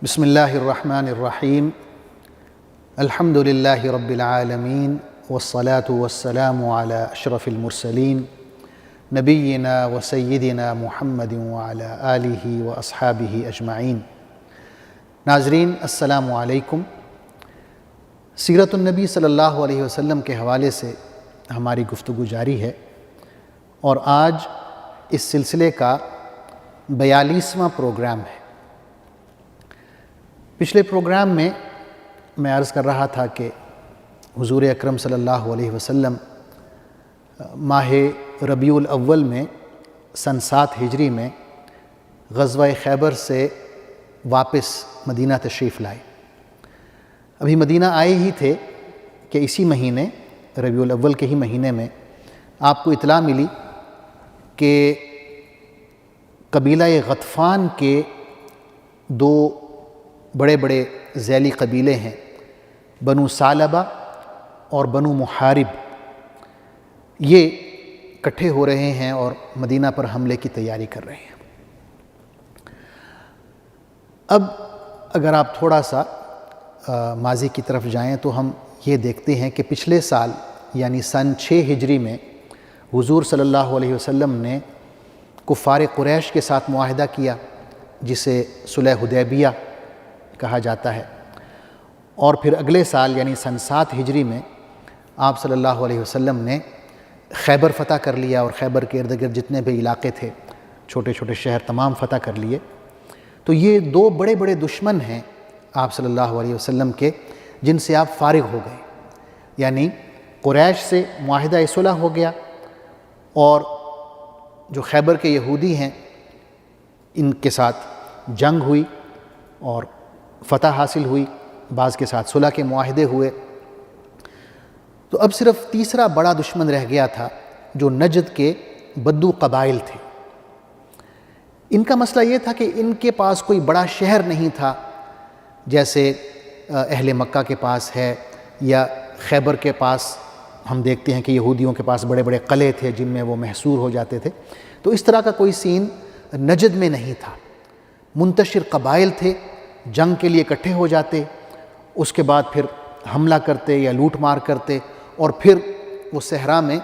بسم اللہ الرحمن الرحیم الحمد للہ رب العالمین والصلاة والسلام علی اشرف المرسلین نبینا و سیدنا محمد وعلی آلہ و اصحابہ اجمعین۔ ناظرین السلام علیکم۔ سیرت النبی صلی اللہ علیہ وسلم کے حوالے سے ہماری گفتگو جاری ہے، اور آج اس سلسلے کا 42واں پروگرام ہے۔ پچھلے پروگرام میں میں عرض کر رہا تھا کہ حضور اکرم صلی اللہ علیہ وسلم ماہ ربیع الاول میں سن 7 ہجری میں غزوہ خیبر سے واپس مدینہ تشریف لائے۔ ابھی مدینہ آئے ہی تھے کہ اسی مہینے ربیع الاول کے ہی مہینے میں آپ کو اطلاع ملی کہ قبیلہ غطفان کے 2 بڑے بڑے ذیلی قبیلے ہیں، بنو ثعلبہ اور بنو محارب، یہ اکٹھے ہو رہے ہیں اور مدینہ پر حملے کی تیاری کر رہے ہیں۔ اب اگر آپ تھوڑا سا ماضی کی طرف جائیں تو ہم یہ دیکھتے ہیں کہ پچھلے سال یعنی سن 6 ہجری میں حضور صلی اللہ علیہ وسلم نے کفار قریش کے ساتھ معاہدہ کیا، جسے صلح حدیبیہ کہا جاتا ہے، اور پھر اگلے سال یعنی سن 7 ہجری میں آپ صلی اللہ علیہ وسلم نے خیبر فتح کر لیا، اور خیبر کے ارد گرد جتنے بھی علاقے تھے، چھوٹے چھوٹے شہر تمام فتح کر لیے۔ تو یہ 2 بڑے بڑے دشمن ہیں آپ صلی اللہ علیہ وسلم کے، جن سے آپ فارغ ہو گئے، یعنی قریش سے معاہدہ صلح ہو گیا، اور جو خیبر کے یہودی ہیں ان کے ساتھ جنگ ہوئی اور فتح حاصل ہوئی، بعض کے ساتھ صلح کے معاہدے ہوئے۔ تو اب صرف تیسرا بڑا دشمن رہ گیا تھا، جو نجد کے بدو قبائل تھے۔ ان کا مسئلہ یہ تھا کہ ان کے پاس کوئی بڑا شہر نہیں تھا، جیسے اہل مکہ کے پاس ہے، یا خیبر کے پاس ہم دیکھتے ہیں کہ یہودیوں کے پاس بڑے بڑے قلعے تھے جن میں وہ محصور ہو جاتے تھے۔ تو اس طرح کا کوئی سین نجد میں نہیں تھا۔ منتشر قبائل تھے، جنگ کے لیے اکٹھے ہو جاتے، اس کے بعد پھر حملہ کرتے یا لوٹ مار کرتے، اور پھر وہ صحرا میں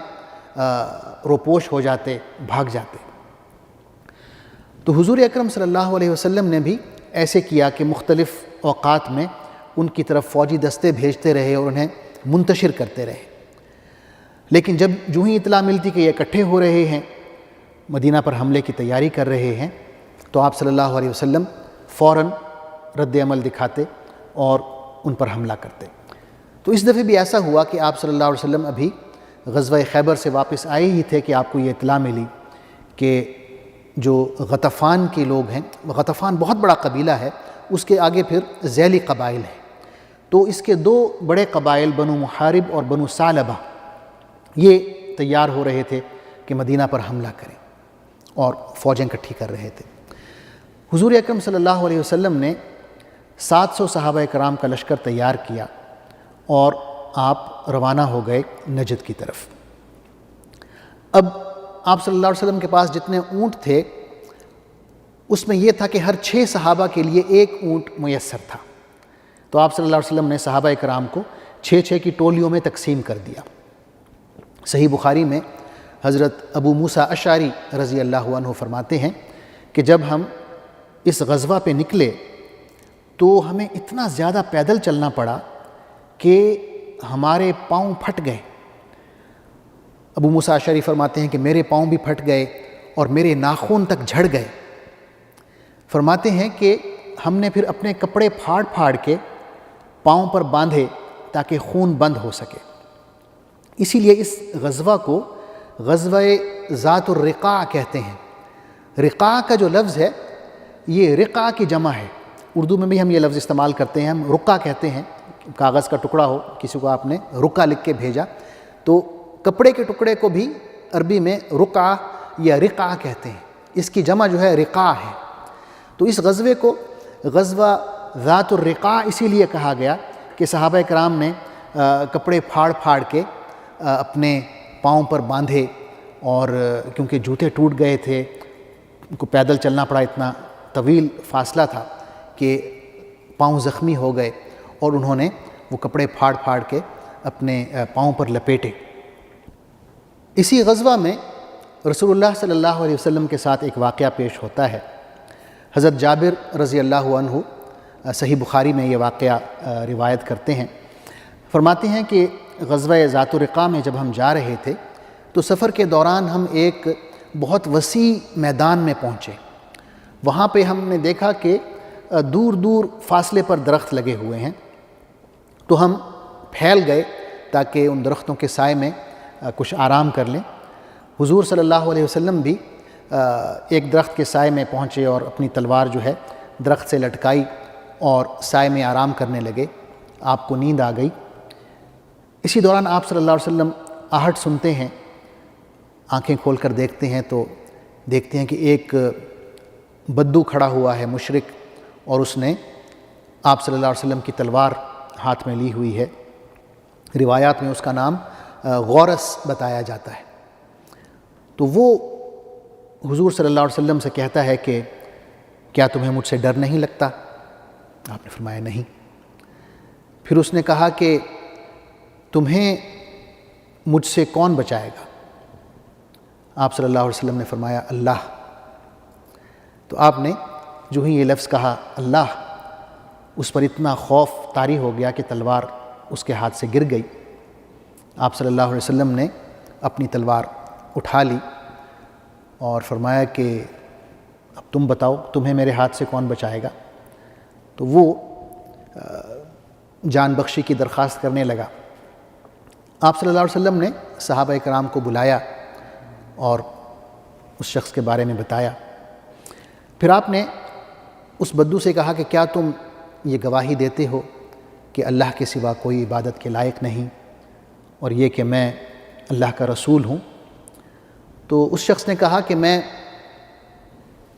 روپوش ہو جاتے، بھاگ جاتے۔ تو حضور اکرم صلی اللہ علیہ وسلم نے بھی ایسے کیا کہ مختلف اوقات میں ان کی طرف فوجی دستے بھیجتے رہے اور انہیں منتشر کرتے رہے۔ لیکن جب جو ہی اطلاع ملتی کہ یہ اکٹھے ہو رہے ہیں، مدینہ پر حملے کی تیاری کر رہے ہیں، تو آپ صلی اللہ علیہ وسلم فوراً رد عمل دکھاتے اور ان پر حملہ کرتے۔ تو اس دفعہ بھی ایسا ہوا کہ آپ صلی اللہ علیہ وسلم ابھی غزوہ خیبر سے واپس آئے ہی تھے کہ آپ کو یہ اطلاع ملی کہ جو غطفان کے لوگ ہیں، غطفان بہت بڑا قبیلہ ہے، اس کے آگے پھر ذیلی قبائل ہیں، تو اس کے 2 بڑے قبائل بنو محارب اور بنو ثعلبہ یہ تیار ہو رہے تھے کہ مدینہ پر حملہ کریں، اور فوجیں اکٹھی کر رہے تھے۔ حضور اکرم صلی اللہ علیہ وسلم نے 700 صحابہ کرام کا لشکر تیار کیا، اور آپ روانہ ہو گئے نجد کی طرف۔ اب آپ صلی اللہ علیہ وسلم کے پاس جتنے اونٹ تھے، اس میں یہ تھا کہ ہر 6 صحابہ کے لیے 1 اونٹ میسر تھا۔ تو آپ صلی اللہ علیہ وسلم نے صحابہ کرام کو 6 کی ٹولیوں میں تقسیم کر دیا۔ صحیح بخاری میں حضرت ابو موسیٰ اشعری رضی اللہ عنہ فرماتے ہیں کہ جب ہم اس غزوہ پہ نکلے تو ہمیں اتنا زیادہ پیدل چلنا پڑا کہ ہمارے پاؤں پھٹ گئے۔ ابو موسیٰ اشعری فرماتے ہیں کہ میرے پاؤں بھی پھٹ گئے اور میرے ناخن تک جھڑ گئے۔ فرماتے ہیں کہ ہم نے پھر اپنے کپڑے پھاڑ پھاڑ کے پاؤں پر باندھے تاکہ خون بند ہو سکے۔ اسی لیے اس غزوہ کو غزوہ ذات الرقاع کہتے ہیں۔ رقاع کا جو لفظ ہے، یہ رقعہ کی جمع ہے۔ اردو میں بھی ہم یہ لفظ استعمال کرتے ہیں، ہم رقعہ کہتے ہیں۔ کاغذ کا ٹکڑا ہو، کسی کو آپ نے رقعہ لکھ کے بھیجا، تو کپڑے کے ٹکڑے کو بھی عربی میں رقعہ یا رقعہ کہتے ہیں۔ اس کی جمع جو ہے رقاع ہے۔ تو اس غزوے کو غزوہ ذات الرقاع اسی لیے کہا گیا کہ صحابہ کرام نے کپڑے پھاڑ پھاڑ کے اپنے پاؤں پر باندھے، اور کیونکہ جوتے ٹوٹ گئے تھے، ان کو پیدل چلنا پڑا، اتنا طویل فاصلہ تھا کہ پاؤں زخمی ہو گئے اور انہوں نے وہ کپڑے پھاڑ پھاڑ کے اپنے پاؤں پر لپیٹے۔ اسی غزوہ میں رسول اللہ صلی اللہ علیہ وسلم کے ساتھ ایک واقعہ پیش ہوتا ہے۔ حضرت جابر رضی اللہ عنہ صحیح بخاری میں یہ واقعہ روایت کرتے ہیں، فرماتے ہیں کہ غزوہ ذات الرقاع میں جب ہم جا رہے تھے تو سفر کے دوران ہم ایک بہت وسیع میدان میں پہنچے۔ وہاں پہ ہم نے دیکھا کہ دور دور فاصلے پر درخت لگے ہوئے ہیں، تو ہم پھیل گئے تاکہ ان درختوں کے سائے میں کچھ آرام کر لیں۔ حضور صلی اللہ علیہ وسلم بھی ایک درخت کے سائے میں پہنچے اور اپنی تلوار جو ہے درخت سے لٹکائی اور سائے میں آرام کرنے لگے۔ آپ کو نیند آ گئی۔ اسی دوران آپ صلی اللہ علیہ وسلم آہٹ سنتے ہیں، آنکھیں کھول کر دیکھتے ہیں تو دیکھتے ہیں کہ ایک بدو کھڑا ہوا ہے مشرک، اور اس نے آپ صلی اللہ علیہ وسلم کی تلوار ہاتھ میں لی ہوئی ہے۔ روایات میں اس کا نام غورس بتایا جاتا ہے۔ تو وہ حضور صلی اللہ علیہ وسلم سے کہتا ہے کہ کیا تمہیں مجھ سے ڈر نہیں لگتا؟ آپ نے فرمایا نہیں۔ پھر اس نے کہا کہ تمہیں مجھ سے کون بچائے گا؟ آپ صلی اللہ علیہ وسلم نے فرمایا اللہ۔ تو آپ نے جو ہی یہ لفظ کہا اللہ، اس پر اتنا خوف طاری ہو گیا کہ تلوار اس کے ہاتھ سے گر گئی۔ آپ صلی اللہ علیہ وسلم نے اپنی تلوار اٹھا لی اور فرمایا کہ اب تم بتاؤ تمہیں میرے ہاتھ سے کون بچائے گا؟ تو وہ جان بخشی کی درخواست کرنے لگا۔ آپ صلی اللہ علیہ وسلم نے صحابہ کرام کو بلایا اور اس شخص کے بارے میں بتایا۔ پھر آپ نے اس بدو سے کہا کہ کیا تم یہ گواہی دیتے ہو کہ اللہ کے سوا کوئی عبادت کے لائق نہیں، اور یہ کہ میں اللہ کا رسول ہوں؟ تو اس شخص نے کہا کہ میں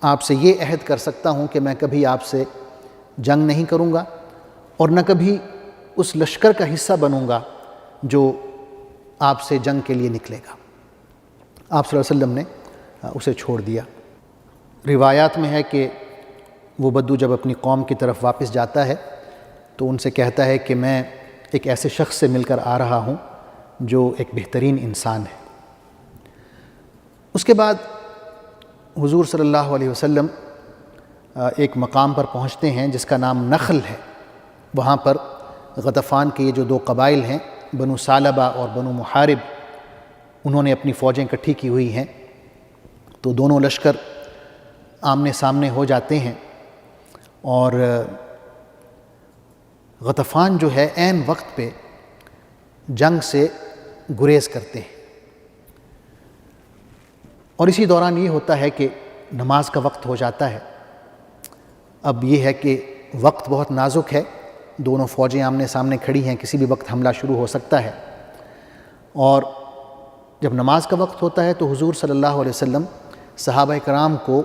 آپ سے یہ عہد کر سکتا ہوں کہ میں کبھی آپ سے جنگ نہیں کروں گا اور نہ کبھی اس لشکر کا حصہ بنوں گا جو آپ سے جنگ کے لیے نکلے گا۔ آپ صلی اللہ علیہ وسلم نے اسے چھوڑ دیا۔ روایات میں ہے کہ وہ بدو جب اپنی قوم کی طرف واپس جاتا ہے تو ان سے کہتا ہے کہ میں ایک ایسے شخص سے مل کر آ رہا ہوں جو ایک بہترین انسان ہے۔ اس کے بعد حضور صلی اللہ علیہ وسلم ایک مقام پر پہنچتے ہیں جس کا نام نخل ہے۔ وہاں پر غطفان کے یہ جو دو قبائل ہیں، بنو ثعلبہ اور بنو محارب، انہوں نے اپنی فوجیں اکٹھی کی ہوئی ہیں۔ تو دونوں لشکر آمنے سامنے ہو جاتے ہیں اور غطفان جو ہے عین وقت پہ جنگ سے گریز کرتے ہیں، اور اسی دوران یہ ہوتا ہے کہ نماز کا وقت ہو جاتا ہے۔ اب یہ ہے کہ وقت بہت نازک ہے، دونوں فوجیں آمنے سامنے کھڑی ہیں، کسی بھی وقت حملہ شروع ہو سکتا ہے۔ اور جب نماز کا وقت ہوتا ہے تو حضور صلی اللہ علیہ وسلم صحابہ کرام کو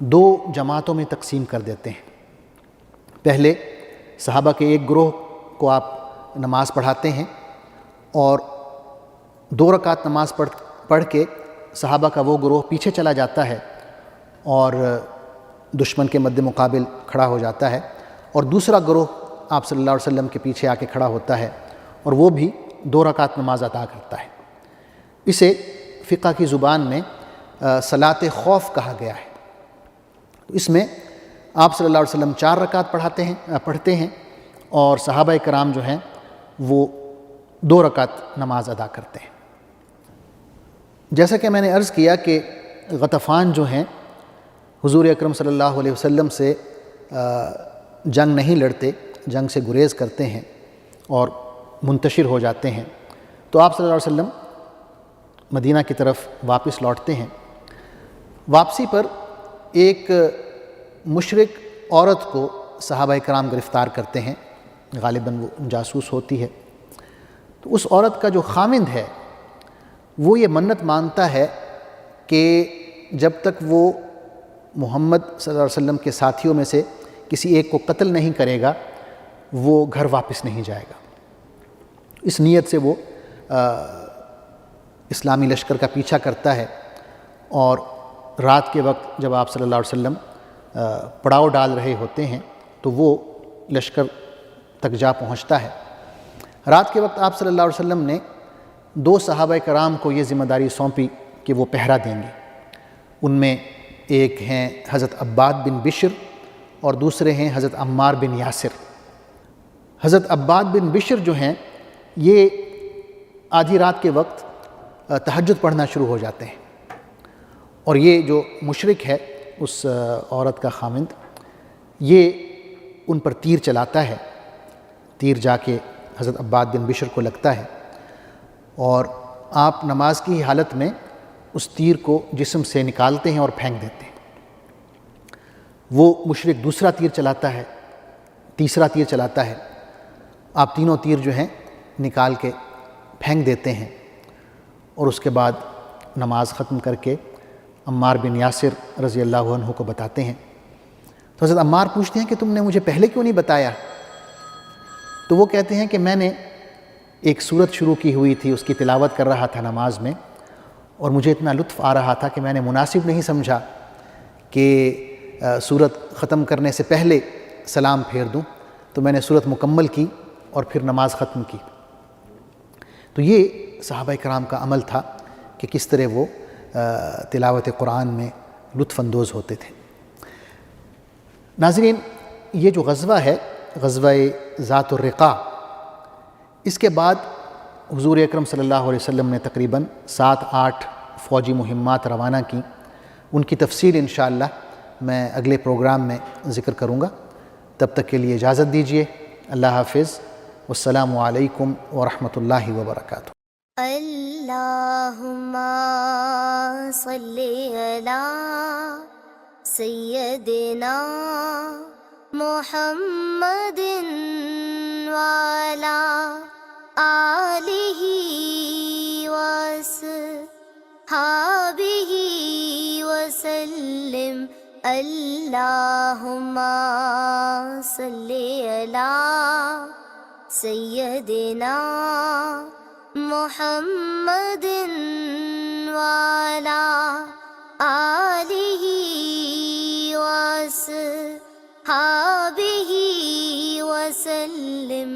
دو جماعتوں میں تقسیم کر دیتے ہیں۔ پہلے صحابہ کے ایک گروہ کو آپ نماز پڑھاتے ہیں اور 2 رکعت نماز پڑھ کے صحابہ کا وہ گروہ پیچھے چلا جاتا ہے اور دشمن کے مد مقابل کھڑا ہو جاتا ہے، اور دوسرا گروہ آپ صلی اللہ علیہ وسلم کے پیچھے آ کے کھڑا ہوتا ہے اور وہ بھی 2 رکعت نماز ادا کرتا ہے۔ اسے فقہ کی زبان میں صلاۃ خوف کہا گیا ہے۔ اس میں آپ صلی اللہ علیہ وسلم 4 رکعت پڑھتے ہیں اور صحابہ کرام جو ہیں وہ 2 رکعت نماز ادا کرتے ہیں۔ جیسا کہ میں نے عرض کیا کہ غطفان جو ہیں حضور اکرم صلی اللہ علیہ وسلم سے جنگ نہیں لڑتے، جنگ سے گریز کرتے ہیں اور منتشر ہو جاتے ہیں۔ تو آپ صلی اللہ علیہ وسلم مدینہ کی طرف واپس لوٹتے ہیں۔ واپسی پر ایک مشرک عورت کو صحابہ کرام گرفتار کرتے ہیں، غالباً وہ جاسوس ہوتی ہے۔ تو اس عورت کا جو خامند ہے وہ یہ منت مانگتا ہے کہ جب تک وہ محمد صلی اللہ علیہ وسلم کے ساتھیوں میں سے کسی ایک کو قتل نہیں کرے گا وہ گھر واپس نہیں جائے گا۔ اس نیت سے وہ اسلامی لشکر کا پیچھا کرتا ہے، اور رات کے وقت جب آپ صلی اللہ علیہ وسلم پڑاؤ ڈال رہے ہوتے ہیں تو وہ لشکر تک جا پہنچتا ہے۔ رات کے وقت آپ صلی اللہ علیہ وسلم نے 2 صحابہ کرام کو یہ ذمہ داری سونپی کہ وہ پہرا دیں گے۔ ان میں ایک ہیں حضرت عباد بن بشر اور دوسرے ہیں حضرت عمار بن یاسر۔ حضرت عباد بن بشر جو ہیں یہ آدھی رات کے وقت تہجد پڑھنا شروع ہو جاتے ہیں، اور یہ جو مشرک ہے اس عورت کا خامند، یہ ان پر تیر چلاتا ہے۔ تیر جا کے حضرت عباد بن بشر کو لگتا ہے، اور آپ نماز کی حالت میں اس تیر کو جسم سے نکالتے ہیں اور پھینک دیتے ہیں۔ وہ مشرک دوسرا تیر چلاتا ہے، تیسرا تیر چلاتا ہے، آپ تینوں تیر جو ہیں نکال کے پھینک دیتے ہیں، اور اس کے بعد نماز ختم کر کے عمار بن یاسر رضی اللہ عنہ کو بتاتے ہیں۔ تو حضرت عمار پوچھتے ہیں کہ تم نے مجھے پہلے کیوں نہیں بتایا؟ تو وہ کہتے ہیں کہ میں نے ایک سورت شروع کی ہوئی تھی، اس کی تلاوت کر رہا تھا نماز میں، اور مجھے اتنا لطف آ رہا تھا کہ میں نے مناسب نہیں سمجھا کہ سورت ختم کرنے سے پہلے سلام پھیر دوں، تو میں نے سورت مکمل کی اور پھر نماز ختم کی۔ تو یہ صحابہ کرام کا عمل تھا کہ کس طرح وہ تلاوت قرآن میں لطف اندوز ہوتے تھے۔ ناظرین، یہ جو غزوہ ہے، غزوہ ذات الرقاع، اس کے بعد حضور اکرم صلی اللہ علیہ وسلم نے تقریباً 7-8 فوجی مہمات روانہ کی۔ ان کی تفصیل انشاءاللہ میں اگلے پروگرام میں ذکر کروں گا۔ تب تک کے لیے اجازت دیجیے۔ اللہ حافظ، والسلام علیکم ورحمۃ اللہ وبرکاتہ۔ اللہم صلی علی سیدنا محمد وعلی آلہ وصحبہ وسلم۔ اللہم صلی علی سیدنا محمد وعلی آلہ وصحبہ وسلم۔